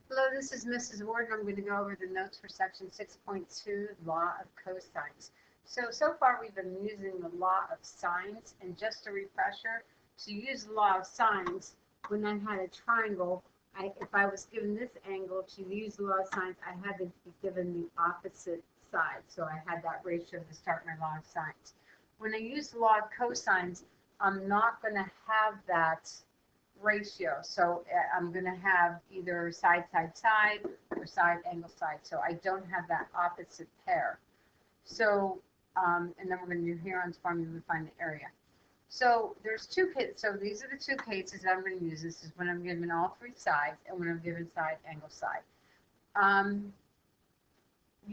Hello, this is Mrs. Ward, and I'm going to go over the notes for section 6.2, Law of Cosines. So far we've been using the Law of Sines, and just a refresher, to use the Law of Sines, when I had a triangle, if I was given this angle, to use the Law of Sines, I had to be given the opposite side. So I had that ratio to start my Law of Sines. When I use the Law of Cosines, I'm not going to have that ratio. So I'm going to have either side, side, side, or side, angle, side. So I don't have that opposite pair. So, and then we're going to do Heron's formula to find the area. So there's two cases. So these are the two cases that I'm going to use. This is when I'm given all three sides and when I'm given side, angle, side.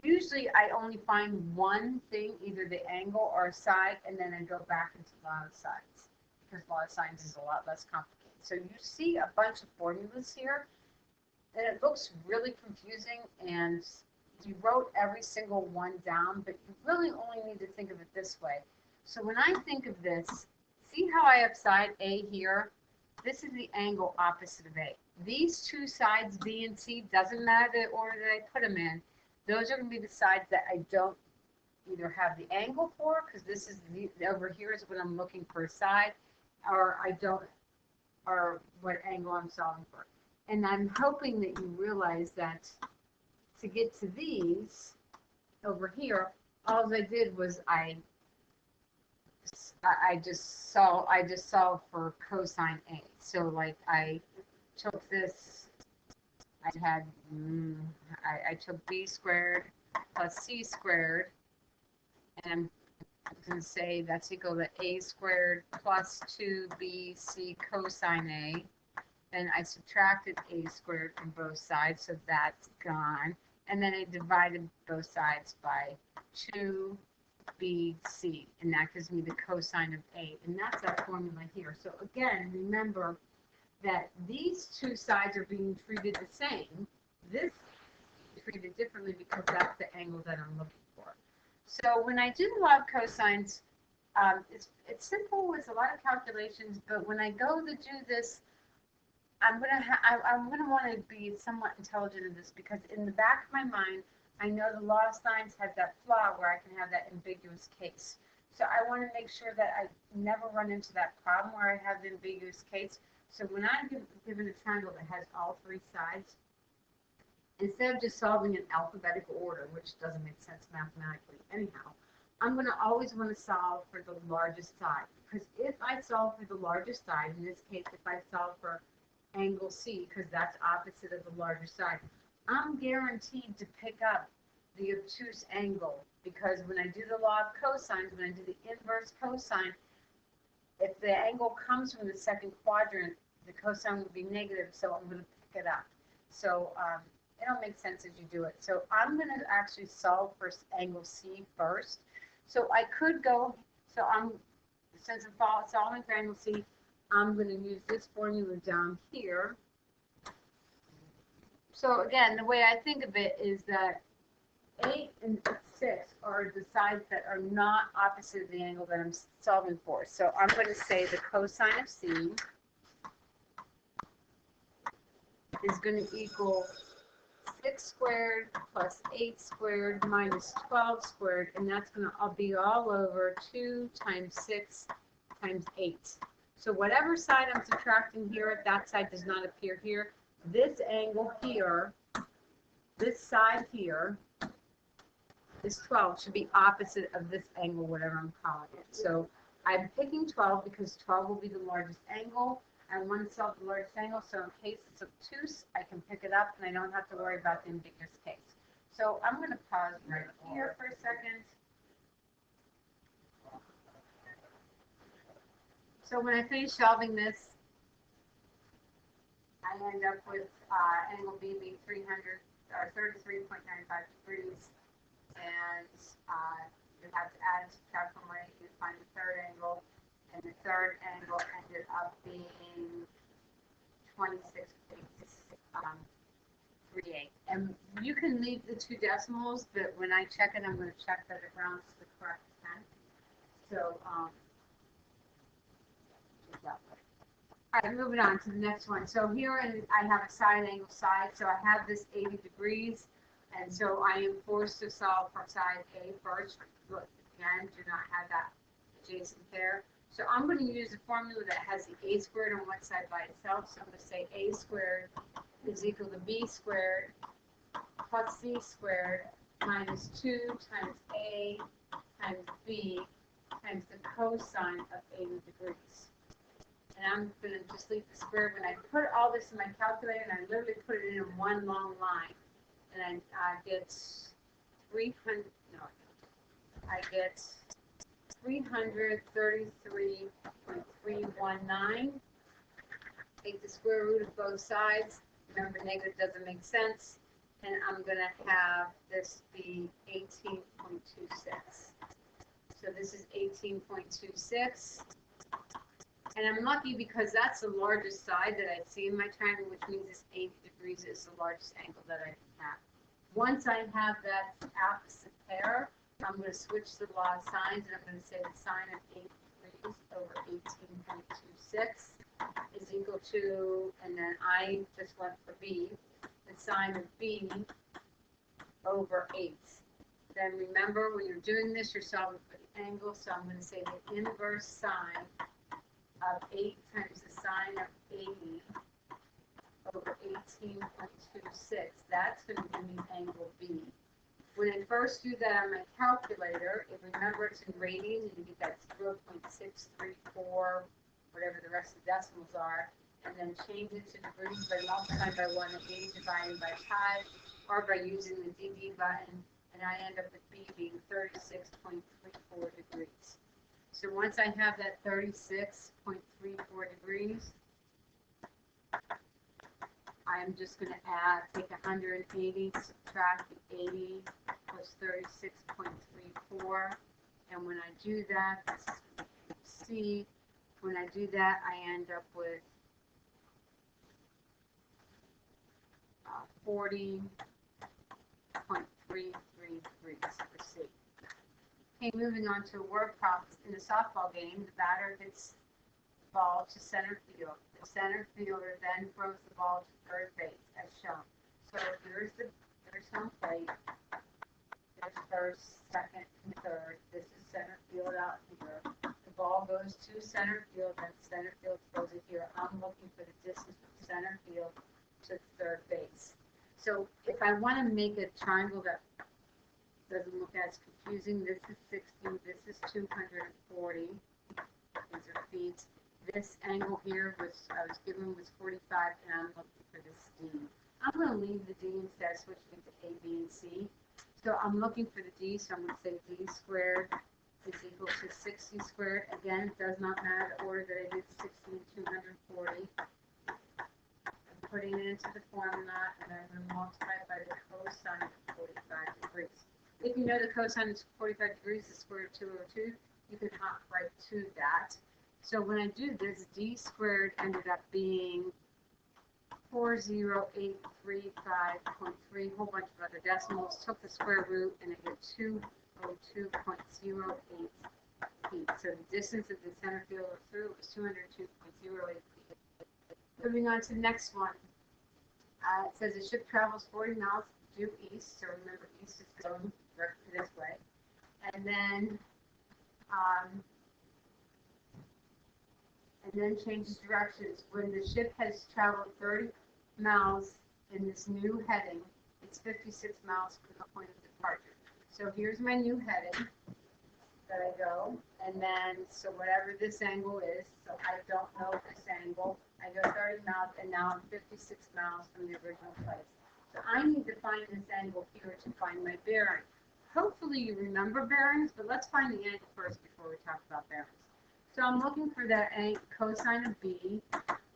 Usually I only find one thing, either the angle or a side, and then I go back into law of sides, because law of sines is a lot less complicated. So you see a bunch of formulas here, and it looks really confusing, and you wrote every single one down, but you really only need to think of it this way. So when I think of this, see how I have side A here? This is the angle opposite of A. These two sides, B and C, doesn't matter the order that I put them in. Those are going to be the sides that I don't either have the angle for, because this is over here is when I'm looking for a side, or I don't, or what angle I'm solving for. And I'm hoping that you realize that to get to these over here, all I did was I just solved for cosine A. So like I took this, I took b squared plus c squared, and I'm going to say that's equal to a squared plus 2bc cosine A. Then I subtracted a squared from both sides, so that's gone. And then I divided both sides by 2bc, and that gives me the cosine of A. And that's that formula here. So again, remember that these two sides are being treated the same. This is treated differently because that's the angle that I'm looking for. So when I do the law of cosines, it's simple. It's a lot of calculations, but when I go to do this, I'm gonna want to be somewhat intelligent in this, because in the back of my mind, I know the law of sines has that flaw where I can have that ambiguous case. So I want to make sure that I never run into that problem where I have the ambiguous case. So when I'm given a triangle that has all three sides, instead of just solving in alphabetical order, which doesn't make sense mathematically anyhow, I'm going to always want to solve for the largest side. Because if I solve for the largest side, in this case, if I solve for angle C, because that's opposite of the larger side, I'm guaranteed to pick up the obtuse angle, because when I do the law of cosines, when I do the inverse cosine, if the angle comes from the second quadrant, the cosine will be negative, so I'm going to pick it up. So it'll make sense as you do it. So I'm going to actually solve for angle C first. So I could go, since I'm solving for angle C, I'm going to use this formula down here. So again, the way I think of it is that 8 and 6 are the sides that are not opposite of the angle that I'm solving for. So I'm going to say the cosine of C is going to equal 6 squared plus 8 squared minus 12 squared, and that's going to be all over 2 times 6 times 8. So whatever side I'm subtracting here, that side does not appear here. This angle here, this side here, is 12, should be opposite of this angle, whatever I'm calling it. So I'm picking 12 because 12 will be the largest angle. I want to solve the largest angle, so in case it's obtuse, I can pick it up and I don't have to worry about the ambiguous case. So I'm going to pause right here for a second. So when I finish solving this, I end up with angle B being 33.95 degrees, and you have to add and subtract from where you find the third angle, and the third angle ended up being 26.38. And you can leave the two decimals, but when I check it, I'm going to check that it rounds to the correct 10. So that way. All right, moving on to the next one. So here I have a side angle side. So I have this 80 degrees. And so I am forced to solve for side A first. Look, again, do not have that adjacent pair. So I'm going to use a formula that has the A squared on one side by itself. So I'm going to say A squared is equal to B squared plus C squared minus 2 times A times B times the cosine of 80 degrees. And I'm going to just leave the square. When I put all this in my calculator, and I literally put it in one long line, and I get 300, no, I get 333.319. Take the square root of both sides. Remember, negative doesn't make sense. And I'm going to have this be 18.26. So this is 18.26. And I'm lucky because that's the largest side that I see in my triangle, which means this 80 degrees is the largest angle that I can have. Once I have that opposite pair, I'm going to switch the law of sines, and I'm going to say the sine of 80 degrees over 18.26 is equal to, and then I just went for B, the sine of B over 8. Then remember, when you're doing this, you're solving for the angle, so I'm going to say the inverse sine of 8 times the sine of 80 over 18.26. That's going to give me angle B. When I first do that on my calculator, remember it's in radians, and you get that 0.634, whatever the rest of the decimals are, and then change it to degrees by multiplying by 1 and 80 divided by pi, or by using the DD button, and I end up with B being 36.34 degrees. So once I have that 36.34 degrees, I'm just going to take 180, subtract the 80 plus 36.34, and when I do that, see, when I do that, I end up with 40.33 degrees for C. Okay, moving on to word problems. In a softball game, the batter hits the ball to center field. The center fielder then throws the ball to third base, as shown. So here's home plate. There's first, second, and third. This is center field out here. The ball goes to center field, and center field throws it here. I'm looking for the distance from center field to third base. So if I want to make a triangle that doesn't look as confusing, this is 60, this is 240. These are feet. This angle here I was given was 45, and I'm looking for this D. I'm going to leave the D instead of switching to A, B, and C. So I'm looking for the D, so I'm going to say D squared is equal to 60 squared. Again, it does not matter the order that I did 60 and 240. I'm putting it into the formula, and I'm going to multiply it by the cosine of 45 degrees. If you know the cosine is 45 degrees, the square root of 202, you can hop right to that. So when I do this, D squared ended up being 40835.3, whole bunch of other decimals, took the square root, and I get 202.08 feet. So the distance of the center fielder through was 202.08 feet. Moving on to the next one. It says the ship travels 40 miles due east, so remember east is going directly this way. And then changes directions. When the ship has traveled 30 miles in this new heading, it's 56 miles from the point of departure. So here's my new heading that I go, and then, so whatever this angle is, so I don't know this angle, I go 30 miles, and now I'm 56 miles from the original place. So I need to find this angle here to find my bearing. Hopefully you remember bearings, but let's find the angle first before we talk about bearings. So I'm looking for that cosine of B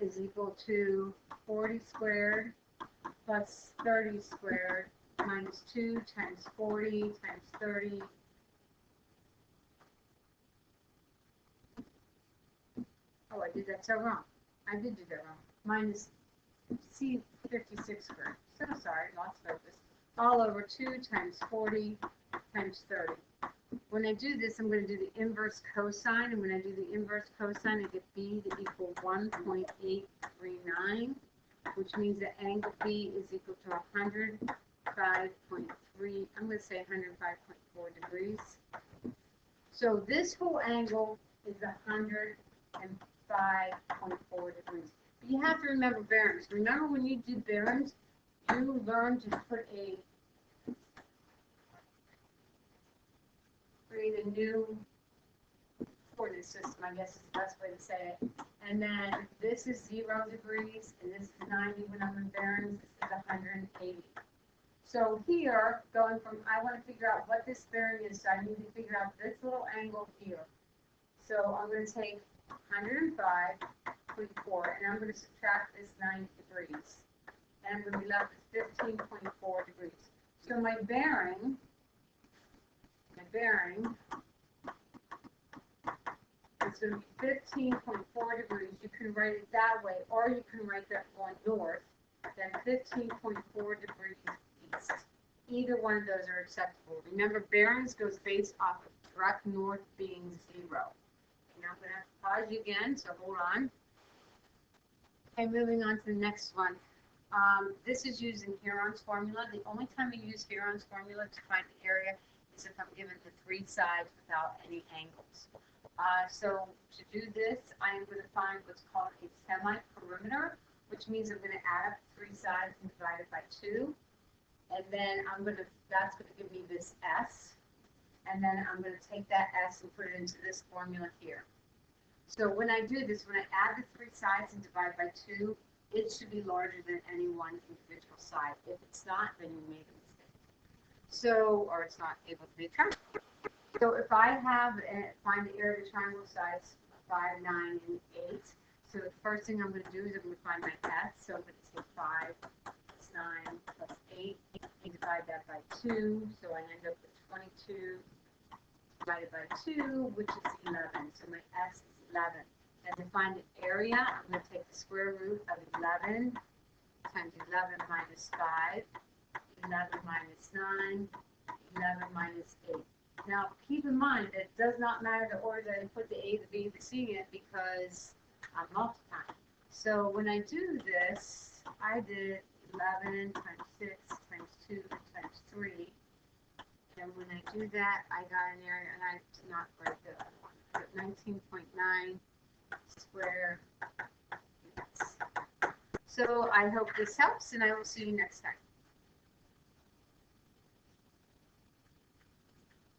is equal to 40 squared plus 30 squared minus 2 times 40 times 30. Oh, I did that so wrong. I did do that wrong. Minus C 56 squared. So sorry, lost focus. All over 2 times 40 times 30. when I do this, I'm going to do the inverse cosine, and when I do the inverse cosine, I get b to equal 1.839, which means that angle B is equal to 105.3, I'm going to say 105.4 degrees. So this whole angle is 105.4 degrees. But you have to remember bearings. Remember when you did bearings, you learned to create a new coordinate system, I guess is the best way to say it. And then this is 0 degrees, and this is 90 when I'm in bearings, this is 180. So here, going from, I want to figure out what this bearing is, so I need to figure out this little angle here. So I'm going to take 105.4, and I'm going to subtract this 90 degrees. And I'm going to be left with 15.4 degrees. So my bearing is going to be 15.4 degrees. You can write it that way, or you can write that going north, then 15.4 degrees east. Either one of those are acceptable. Remember, bearings goes based off of direct north being 0. Now I'm going to have to pause you again, so hold on. Okay, moving on to the next one. This is using Heron's formula. The only time you use Heron's formula to find the area is if I'm given the 3 sides without any angles. So to do this, I am going to find what's called a semi-perimeter, which means I'm going to add up 3 sides and divide it by 2. And then that's going to give me this S. And then I'm going to take that S and put it into this formula here. So when I do this, when I add the 3 sides and divide by 2, it should be larger than any one individual side. If it's not, then you made a mistake. So, or it's not able to be a triangle. So if I find the area of the triangle sides 5, 9, and 8. So the first thing I'm going to do is I'm going to find my S. So I'm going to take 5 plus 9 plus 8. And divide that by 2. So I end up with 22 divided by 2, which is 11. So my S is 11. And to find the area, I'm going to take the square root of 11 times 11 minus 5, 11 minus 9, 11 minus 8. Now, keep in mind that it does not matter the order that I put the A, the B, the C in because I'm multiplying. So when I do this, I did 11 times 6 times 2 times 3. And when I do that, I got an area, and I did not write the other one. I put 19.9 square units. So I hope this helps, and I will see you next time.